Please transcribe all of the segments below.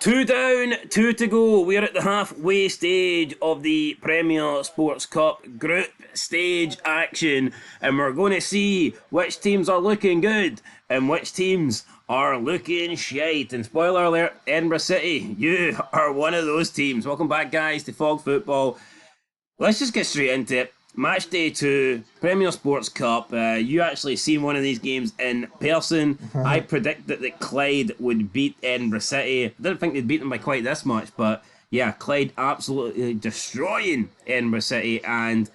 Two down, two to go. We're at the halfway stage of the Premier Sports Cup group stage action, and we're going to see which teams are looking good and which teams are looking shite. And spoiler alert, Edinburgh City, you are one of those teams. Welcome back, guys, to Fog Football. Let's just get straight into it. Match day 2, Premier Sports Cup. You actually seen one of these games in person. I predicted that Clyde would beat Edinburgh City. I didn't think they'd beat them by quite this much, but yeah, Clyde absolutely destroying Edinburgh City. And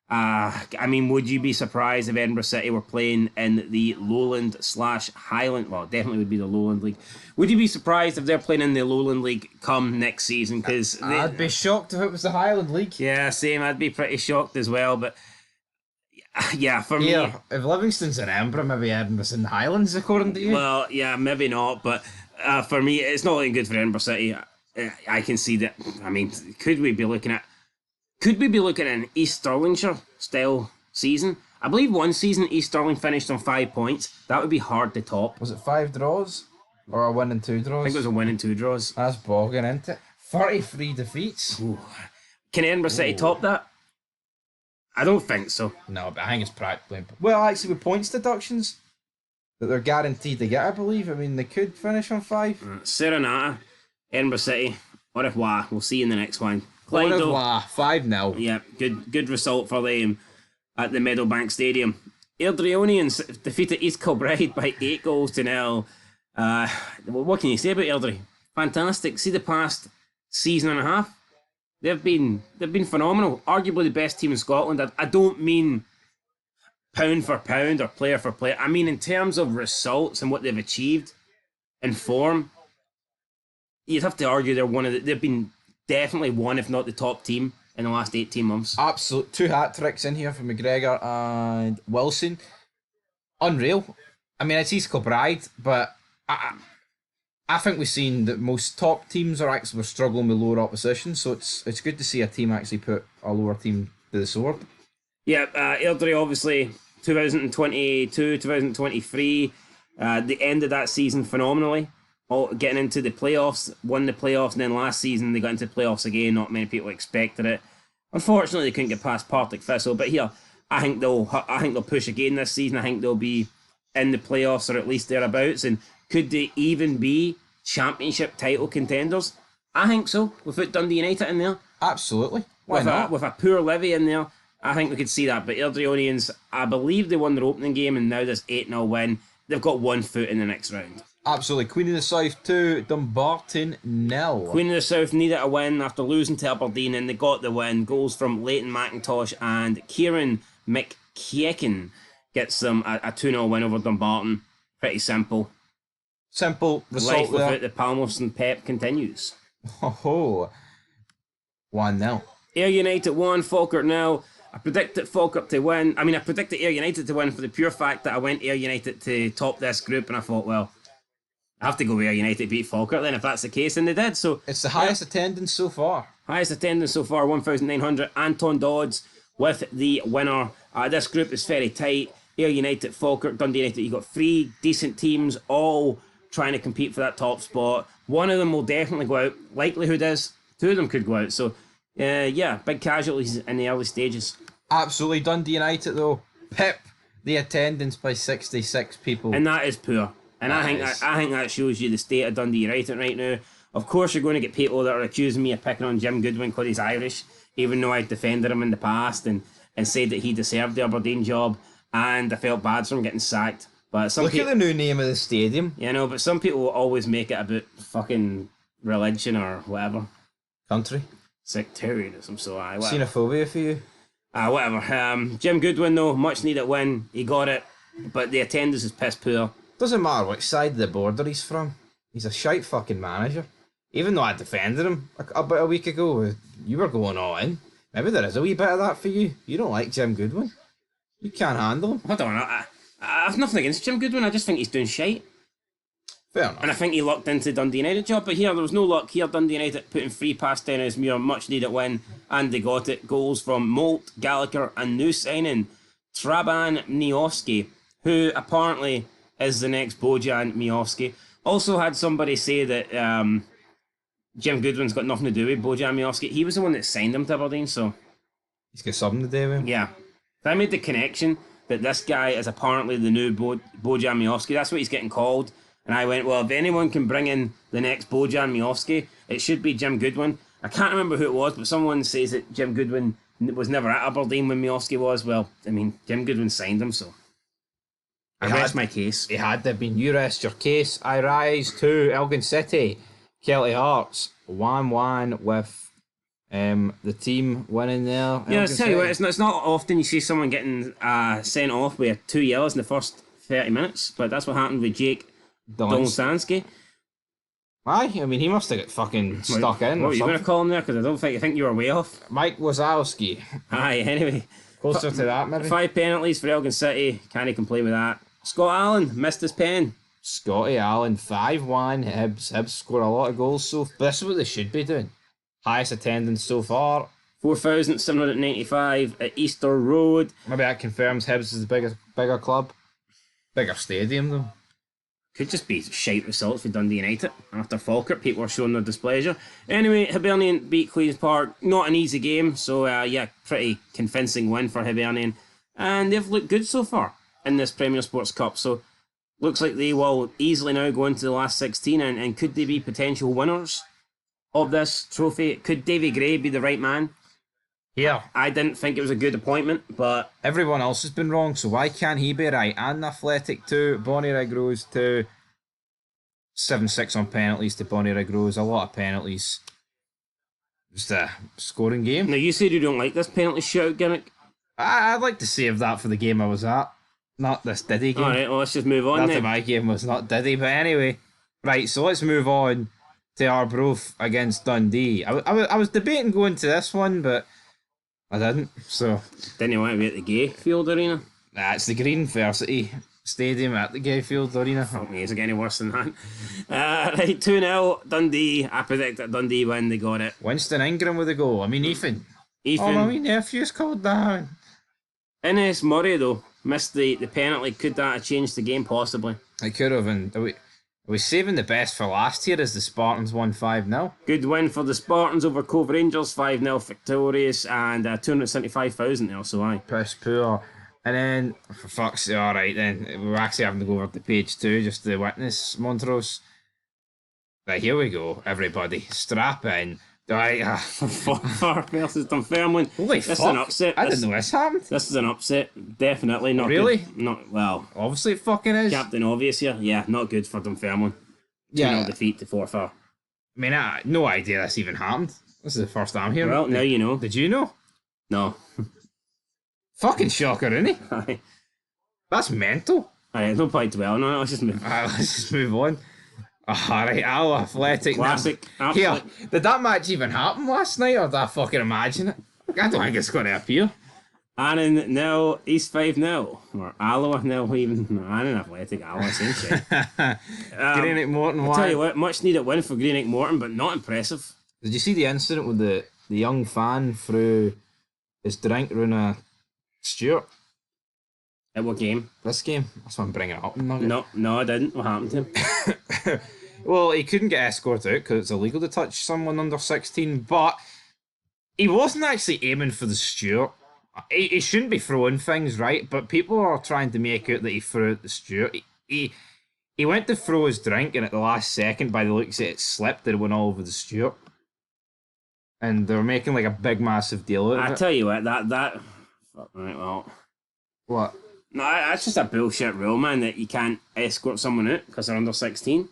would you be surprised if Edinburgh City were playing in the Lowland/Highland? Well, definitely would be the Lowland League. Would you be surprised if they're playing in the Lowland League come next season? Because I'd be shocked if it was the Highland League. Yeah, same. I'd be pretty shocked as well. But yeah, for me, if Livingston's in Edinburgh, maybe Edinburgh's in the Highlands, according to you. Well, yeah, maybe not. But for me, it's not looking good for Edinburgh City. I can see that. I mean, could we be looking at an East Stirlingshire style season? I believe one season East Stirling finished on 5 points. That would be hard to top. Was it 5 draws? Or a win and 2 draws? I think it was a win and 2 draws. That's bogging, isn't it? 33 defeats. Ooh. Can Edinburgh City top that? I don't think so. No, but I think it's practically... Well, actually, with points deductions that they're guaranteed to get, I believe. I mean, they could finish on 5. Serenata, Edinburgh City, au revoir. We'll see you in the next one. Au revoir, 5-0. Yeah, good result for them at the Meadowbank Stadium. Airdrieonians defeated East Kilbride by 8-0. What can you say about Airdrie? Fantastic. See the past season and a half. They've been phenomenal. Arguably the best team in Scotland. I don't mean pound for pound or player for player. I mean in terms of results and what they've achieved in form. You'd have to argue they've been definitely one, if not the top team in the last 18 months. Absolute 2 hat-tricks in here for McGregor and Wilson. Unreal. I mean, it's East Kilbride, but I think we've seen that most top teams are struggling with lower opposition, so it's good to see a team actually put a lower team to the sword. Yeah, Airdrie obviously 2022, 2023, they ended that season phenomenally. Getting into the playoffs, won the playoffs, and then last season they got into the playoffs again. Not many people expected it. Unfortunately, they couldn't get past Partick Thistle. But here, I think they'll push again this season. I think they'll be in the playoffs or at least thereabouts. And could they even be championship title contenders? I think so. Without Dundee United in there, absolutely. Why not? With a poor Levy in there, I think we could see that. But Airdrieonians, I believe they won their opening game, and now this 8-0 win. They've got 1 foot in the next round. Absolutely. Queen of the South 2, Dumbarton 0. Queen of the South needed a win after losing to Aberdeen, and they got the win. Goals from Leighton McIntosh and Kieran McKecken gets them a 2-0 win over Dumbarton. Pretty simple. Simple result. Life without the Palmerston Pep continues. Oh, 1-0. Ayr United 1, Falkirk 0. I predicted Falkirk to win. I predicted Ayr United to win for the pure fact that I went Ayr United to top this group, and I thought, well, I have to go with Ayr United beat Falkirk then if that's the case, and they did. So it's the highest attendance so far. Highest attendance so far, 1,900. Anton Dodds with the winner. This group is very tight. Ayr United, Falkirk, Dundee United. You've got 3 decent teams all trying to compete for that top spot. One of them will definitely go out. Likelihood is 2 of them could go out. So, big casualties in the early stages. Absolutely. Dundee United, though, pip the attendance by 66 people. And that is poor. And I think that shows you the state of Dundee United right now. Of course, you're going to get people that are accusing me of picking on Jim Goodwin because he's Irish, even though I defended him in the past and said that he deserved the Aberdeen job, and I felt bad for him getting sacked. But look at the new name of the stadium. Yeah, no, but some people will always make it about fucking religion or whatever. Country. Sectarianism, so whatever. Xenophobia for you. Whatever. Jim Goodwin, though, much needed win. He got it, but the attendance is piss poor. Doesn't matter which side of the border he's from. He's a shite fucking manager. Even though I defended him about a week ago, you were going all in. Maybe there is a wee bit of that for you. You don't like Jim Goodwin. You can't handle him. I don't know. I've nothing against Jim Goodwin. I just think he's doing shite. Fair enough. And I think he lucked into Dundee United job. But here, there was no luck. Here, Dundee United putting 3 past Dennismuir. Much needed win. And they got it. Goals from Molt, Gallagher, and new signing Traban Miowski, who apparently is the next Bojan Miowski. Also had somebody say that Jim Goodwin's got nothing to do with Bojan Miovski. He was the one that signed him to Aberdeen, so He's got something to do with him. yeah. I made the connection that this guy is apparently the new Bojan Miovski. That's what he's getting called. And I went, well, if anyone can bring in the next Bojan Miovski, it should be Jim Goodwin. I can't remember who it was, but someone says that Jim Goodwin was never at Aberdeen when Miovski was. Well, I mean, Jim Goodwin signed him, so I rest my case. He had to have been. You rest your case. I rise to Elgin City. Kelty Hearts 1-1 with the team winning there. Yeah, I'll tell you what, it's not often you see someone getting sent off with 2 yellows in the first 30 minutes, but that's what happened with Jake Dolsansky. Aye, I mean, he must have got fucking stuck in. What were you going to call him there? Because I don't think you were way off. Mike Wazowski. Aye, anyway. Closer to that, maybe. 5 penalties for Elgin City. Can't complain with that. Scott Allen missed his pen. Scotty Allen, 5-1. Hibs scored a lot of goals, so this is what they should be doing. Highest attendance so far. 4,795 at Easter Road. Maybe that confirms Hibs is the bigger club. Bigger stadium, though. Could just be shite results for Dundee United. After Falkirk, people are showing their displeasure. Anyway, Hibernian beat Queen's Park. Not an easy game, so yeah, pretty convincing win for Hibernian. And they've looked good so far in this Premier Sports Cup, so looks like they will easily now go into the last 16, and could they be potential winners of this trophy? Could Davy Gray be the right man? Yeah. I didn't think it was a good appointment, but Everyone else has been wrong, so why can't he be right? And Athletic too, Bonnyrigg Rose too. 7-6 on penalties to Bonnyrigg Rose, a lot of penalties. Just a scoring game. now you said you don't like this penalty shootout gimmick. I'd like to save that for the game I was at. Not this Diddy game. Alright, well, let's just move on Not then. that my game was not Diddy, but anyway. Right, so let's move on to Arbroath against Dundee. I was debating going to this one, but I didn't. So Didn't you want to be at the Gayfield Arena? it's the Green Varsity Stadium at the Gayfield Arena. Fuck me, is it any worse than that? Right, 2-0 Dundee. I predicted Dundee win, they got it. Winston Ingram with a goal. I mean, Ethan. Ethan, Oh, my wee nephew's called down. Ines Murray though, missed the penalty. Could that have changed the game possibly? I could have, and are we saving the best for last year as the Spartans won 5-0? Good win for the Spartans over Cove Rangers, 5-0 victorious, and 275,000 there, so aye. Piss poor. And then, for fuck's sake, alright then, we're actually having to go over to page 2 just to witness Montrose. Right, here we go, everybody. Strap in. Right, Forfar versus Dunfermline. holy This is fuck. an upset. I didn't know this happened. This is an upset. Definitely not Really? good. Not, well, Obviously it fucking is. Captain Obvious here. Yeah, not good for Dunfermline. 2-0 defeat to Forfar. I mean, I had no idea this even happened. This is the first time hearing Well, it. now you know. Did you know? No. Fucking shocker, isn't he? Aye. That's mental. Aye, no point dwelling on it. Let's just move. Let's just move on. Alright, Al Athletic. Classic. Here, Absolute. did that match even happen last night, or did I fucking imagine it? I don't think it's going to appear. Annan 0, East 5-0. Or Alloa 0 even. No, Annan Athletic, Alloa, same shit. Greenock Morton I'll won. tell you what, much needed win for Greenock Morton, but not impressive. Did you see the incident with the young fan threw his drink around a Stewart? At what game? This game? That's why I'm bringing it up. No, I didn't. What happened to him? Well, he couldn't get escorted out because it's illegal to touch someone under 16, but he wasn't actually aiming for the Stewart. He shouldn't be throwing things, right? But people are trying to make out that he threw at the Stewart. He went to throw his drink, and at the last second, by the looks of it, slipped and it went all over the Stewart. And they were making like a big, massive deal out of I it. tell you what, that. Fuck, right, well. What? No, that's just a bullshit rule, man, that you can't escort someone out because they're under 16.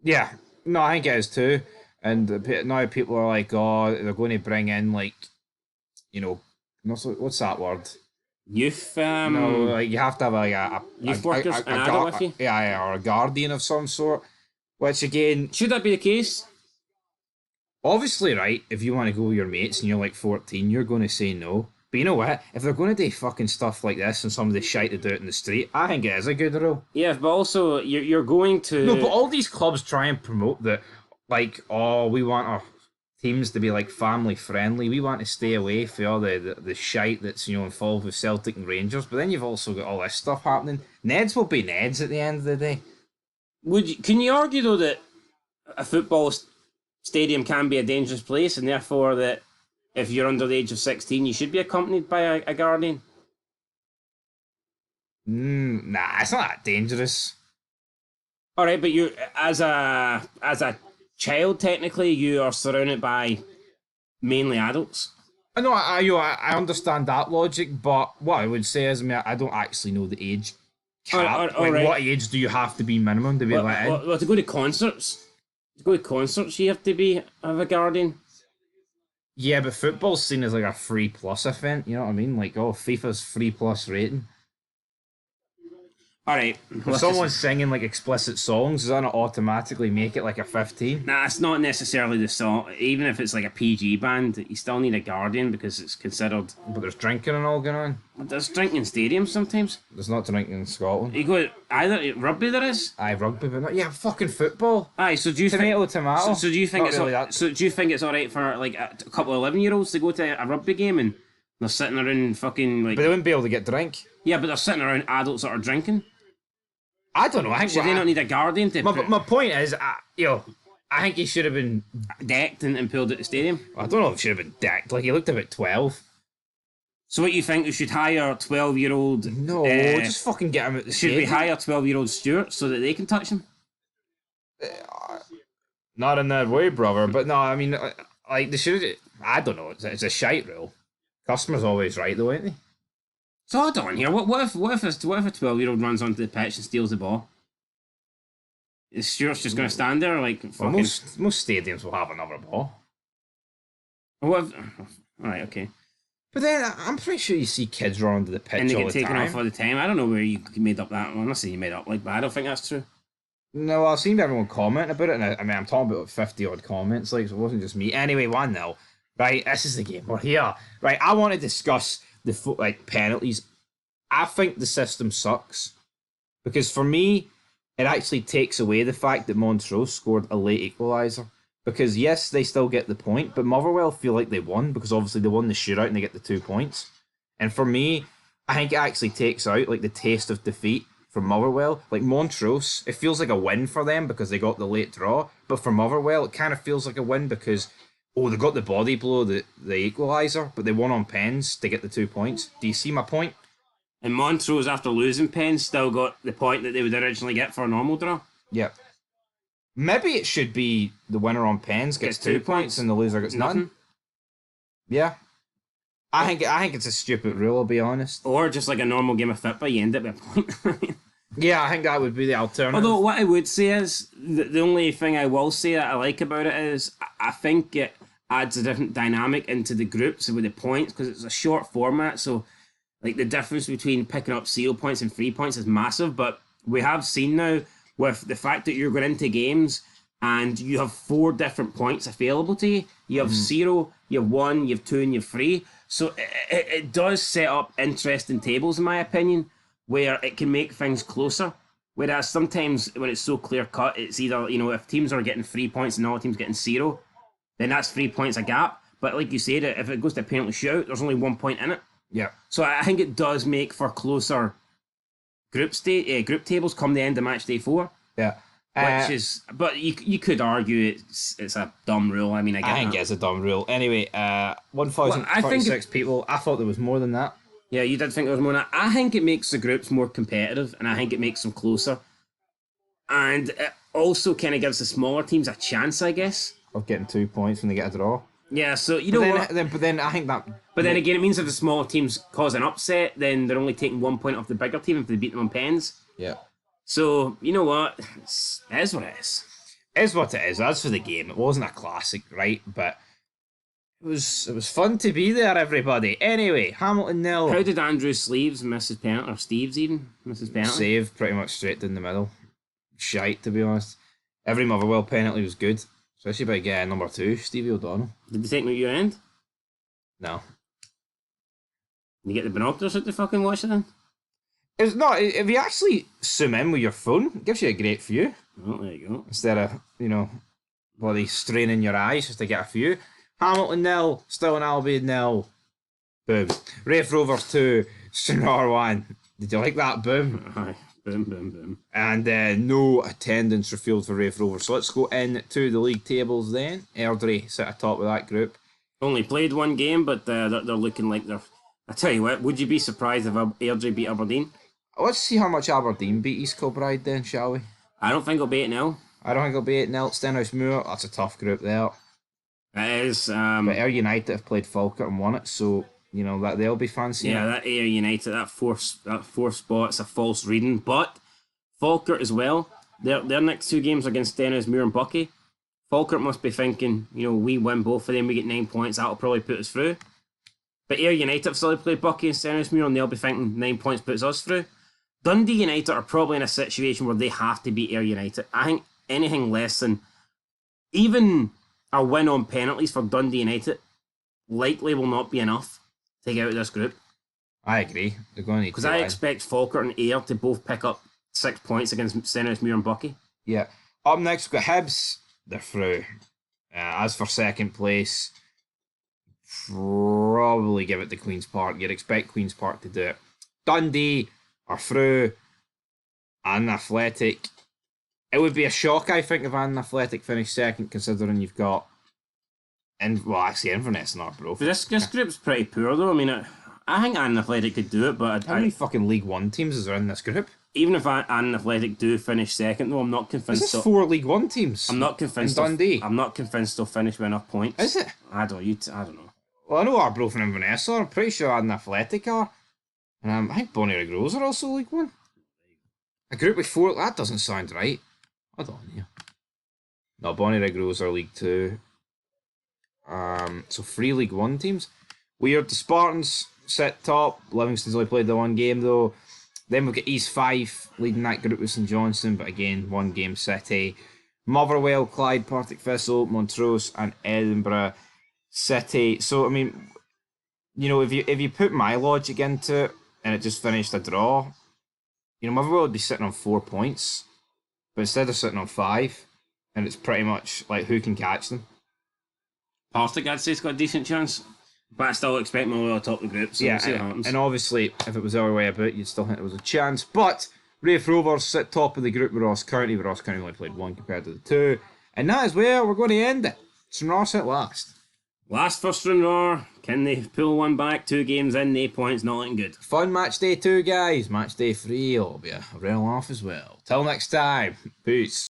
Yeah. No, I think it is too. And now people are like, oh, they're going to bring in, like, you know, what's that word? Youth, No, like you have to have like a Youth workers, an adult with you? Yeah, or a guardian of some sort. Which again, should that be the case? obviously, right, if you want to go with your mates and you're like 14, you're going to say no. But you know what? If they're going to do fucking stuff like this and somebody shite to do it in the street, I think it is a good rule. Yeah, but also you're going to. No, but all these clubs try and promote that, like, oh, we want our teams to be like family friendly. We want to stay away from all the shite that's, you know, involved with Celtic and Rangers. But then you've also got all this stuff happening. Neds will be Neds at the end of the day. Can you argue though that a football stadium can be a dangerous place, and therefore that if you're under the age of 16, you should be accompanied by a guardian. Nah, it's not that dangerous. All right, but you as a child, technically, you are surrounded by mainly adults. I know, I understand that logic, but what I would say is, I mean, I don't actually know the age cap. What age do you have to be minimum to be let in? Well, to go to concerts, you have to have a guardian. Yeah, but football's seen as like a free plus event. You know what I mean? Like, FIFA's free plus rating. All right. If someone's singing like explicit songs, does that not automatically make it like a 15? Nah, it's not necessarily the song. Even if it's like a PG band, you still need a guardian because it's considered. But there's drinking and all going on. There's drinking in stadiums sometimes. There's not drinking in Scotland. You go either rugby there is. Aye, rugby, but not fucking football. Aye, so do you tomato? So do you think not it's really so do you think it's all right for like a couple of 11-year-olds to go to a rugby game and they're sitting around fucking like? But they wouldn't be able to get drink. Yeah, but they're sitting around adults that are drinking. I don't know. I think Should they not need a guardian to? My point is, I think he should have been decked and pulled at the stadium. I don't know if he should have been decked. Like, he looked about 12. So what you think, we should hire 12-year-old? No, just fucking get him at the stadium. Should we hire 12-year-old stewards so that they can touch him? Not in that way, brother. But no, I mean, like, they should. I don't know. It's a shite rule. Customer's always right, though, ain't they? So hold on here. What if a 12-year-old runs onto the pitch and steals the ball? Is Stuart's just going to stand there like fucking... Well, most stadiums will have another ball. What if... All right, okay. But then I'm pretty sure you see kids run onto the pitch and they all get the taken time. off all the time. I don't know where you made up that one. I'm not saying you made up, like, but I don't think that's true. No, I've seen everyone comment about it, and I mean, I'm talking about 50-odd comments, like, so it wasn't just me. Anyway, 1-0. Right, this is the game. We're here. Right, I want to discuss the penalties. I think the system sucks because for me, it actually takes away the fact that Montrose scored a late equaliser. Because yes, they still get the point, but Motherwell feel like they won because obviously they won the shootout and they get the 2 points. And for me, I think it actually takes out like the taste of defeat from Motherwell. Like Montrose, it feels like a win for them because they got the late draw. But for Motherwell, it kind of feels like a win because they got the body blow, the equaliser, but they won on pens to get the 2 points. Do you see my point? And Montrose, after losing pens, still got the point that they would originally get for a normal draw. Yeah. Maybe it should be the winner on pens gets 2 points and the loser gets none. Yeah. I think it's a stupid rule, I'll be honest. Or just like a normal game of football, you end up with a point. Yeah, I think that would be the alternative. Although what I would say is, the only thing I will say that I like about it is, I think it adds a different dynamic into the groups with the points, because it's a short format, so like the difference between picking up 0 points and 3 points is massive, but we have seen now with the fact that you're going into games and you have 4 different points available to you. You have 0, you have 1, you have 2, and you have 3. So it does set up interesting tables, in my opinion, where it can make things closer. Whereas sometimes when it's so clear cut, it's either, if teams are getting 3 points and all teams getting 0, then that's 3 points a gap. But like you said, if it goes to a penalty shootout, there's only 1 point in it. Yeah. So I think it does make for closer group tables come the end of Matchday 4. Yeah. But you could argue it's a dumb rule. I mean, I think it's a dumb rule. Anyway, 1,026 people. I thought there was more than that. Yeah, you did think there was more than that. I think it makes the groups more competitive, and I think it makes them closer. And it also kind of gives the smaller teams a chance, I guess, of getting 2 points when they get a draw. Yeah, so what? But then I think that... But then again, it means if the smaller teams cause an upset, then they're only taking 1 point off the bigger team if they beat them on pens. Yeah. So, you know what? It is what it is. It is what it is. As for the game, it wasn't a classic, right? But it was fun to be there, everybody. Anyway, Hamilton 0. How did Andrew Sleeves miss his penalty? Or Steves even miss his penalty? Save pretty much straight down the middle. Shite, to be honest. Every Motherwell penalty was good. Especially by getting number 2, Stevie O'Donnell. Did they take me at your end? No. You get the binoculars out to fucking watch it then? It's not. If you actually zoom in with your phone, it gives you a great view. Oh, there you go. Instead of, bloody straining your eyes just to get a view. Hamilton 0, Stirling Albion 0. Boom. Rafe Rovers 2, Stranraer 1. Did you like that? Boom. Boom, boom, boom. And no attendance revealed for Raith Rovers. So let's go into the league tables then. Airdrie sit atop of that group. Only played one game, but they're looking like they're... I tell you what, would you be surprised if Airdrie beat Aberdeen? Let's see how much Aberdeen beat East Kilbride then, shall we? I don't think it'll be 8-0. I don't think it'll be 8-0. Stenhousemuir, that's a tough group there. It is. But Ayr United have played Falkirk and won it, so you know that they'll be fancy. Yeah, that Ayr United, that fourth spot's a false reading. But Falkirk as well. Their next two games are against Stenhousemuir and Buckie. Falkirk must be thinking, we win both of them, we get 9 points, that'll probably put us through. But Ayr United have still played Buckie and Stenhousemuir, and they'll be thinking 9 points puts us through. Dundee United are probably in a situation where they have to beat Ayr United. I think anything less than even a win on penalties for Dundee United likely will not be enough to get out of this group. I agree. They're going to need to. Because I expect Falkirk and Ayr to both pick up 6 points against Stenhousemuir and Buckie. Yeah. Up next, we've got Hibs. They're through. As for second place, probably give it to Queen's Park. You'd expect Queen's Park to do it. Dundee are through. And Athletic. It would be a shock, I think, if Athletic finished second, considering you've got... actually, Inverness and Arbroath. But this group's pretty poor, though. I mean, I think Athletic could do it, but... How many fucking League One teams is there in this group? Even if Athletic do finish second, though, I'm not convinced... Is this 4 League One teams? I'm not convinced... Dundee? I'm not convinced they'll finish with enough points. Is it? I don't know. Well, I know Arbroath and Inverness are. I'm pretty sure Athletic are. And I think Bonnyrigg Rose are also League One. A group with 4... That doesn't sound right. Hold on here. No, Bonnyrigg Rose are League 2. So 3 League 1 teams. Weird. The Spartans sit top. Livingston's only played the one game though. Then we've got East 5 leading that group with St Johnstone, but again, 1 game City. Motherwell, Clyde, Partick Thistle, Montrose and Edinburgh City. So I mean, if you put my logic into it and it just finished a draw, Motherwell would be sitting on 4 points. But instead of sitting on 5, and it's pretty much like who can catch them. Partick, I'd say, has got a decent chance. But I still expect Motherwell to top the group, so we'll see what happens. And obviously, if it was the other way about, you'd still think there was a chance. But Raith Rovers sit top of the group with Ross County. Ross County only played 1 compared to the 2. And that is where we're going to end it. St Ross at last. Last first round, can they pull one back? 2 games in, 8 points, not looking good. Fun match day 2, guys. Match day 3 will be a real laugh as well. Till next time. Peace.